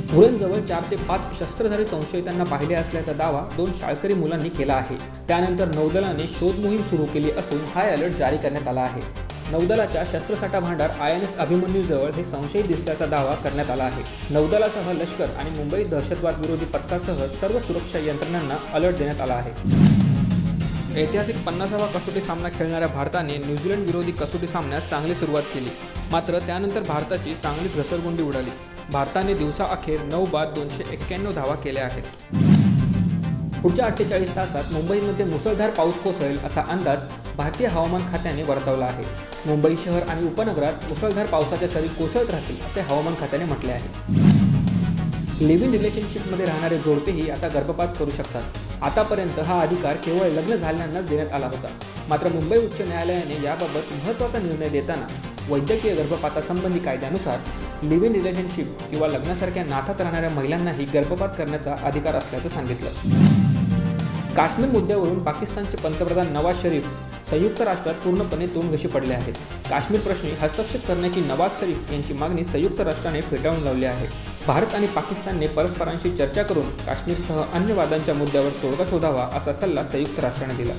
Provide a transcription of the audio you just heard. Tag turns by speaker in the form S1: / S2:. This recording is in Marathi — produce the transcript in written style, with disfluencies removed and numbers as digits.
S1: उरणजवळ 4 ते 5 शस्त्रधारी संशयितांना पाहिले असल्याचा दावा 2 शाळकरी मुलांनी केला आहे। त्यानंतर नौदलाने शोध मोहीम सुरू केली असून हाय अलर्ट जारी करण्यात आला आहे। नौदलाच्या शस्त्रसाठा भांडार INS अभिमन्यूजवळ हे संशयित दिसल्याचा दावा करण्यात आला आहे। नौदलासह लष्कर आणि मुंबई दहशतवाद विरोधी पथकासह सर्व सुरक्षा यंत्रणांना अलर्ट देण्यात आला आहे। ऐतिहासिक 50वा कसोटी सामना खेळणाऱ्या भारताने न्यूझीलंड विरोधी कसोटी सामन्यात चांगली सुरुवात केली, मात्र त्यानंतर भारताची चांगलीच घसरगुंडी उडाली। भारताने दिवसाअखेर 9 बाद 291 धावा केल्या आहेत। पुढच्या 48 तासात मुंबईमध्ये मुसळधार पाऊस कोसळेल असा अंदाज भारतीय हवामान खात्याने वर्तवला आहे। मुंबई शहर आणि उपनगरात मुसळधार पावसाच्या सरी कोसळत राहतील असे हवामान खात्याने म्हटले आहे। लिव्ह इन रिलेशनशिपमध्ये राहणारे जोडपेही आता गर्भपात करू शकतात। आतापर्यंत हा अधिकार केवळ लग्न झालेल्यांनाच देण्यात आला होता, मात्र मुंबई उच्च न्यायालयाने याबाबत महत्त्वाचा निर्णय देताना वैद्यकीय गर्भपातासंबंधी कायद्यानुसार लिव्ह इन रिलेशनशिप किंवा लग्नासारख्या नात्यात राहणाऱ्या महिलांनाही गर्भपात करण्याचा अधिकार असल्याचं सांगितलं। काश्मीर मुद्द्यावरून पाकिस्तानचे पंतप्रधान नवाज शरीफ संयुक्त राष्ट्रात पूर्णपणे तोंडघशी पडले आहेत। काश्मीर प्रश्नी हस्तक्षेप करण्याची नवाज शरीफ यांची मागणी संयुक्त राष्ट्राने फेटाळून लावली आहे। भारत आणि पाकिस्तानने परस्परांशी चर्चा करून काश्मीरसह अन्य वादांच्या मुद्द्यावर तोडगा शोधावा असा सल्ला संयुक्त राष्ट्राने दिला।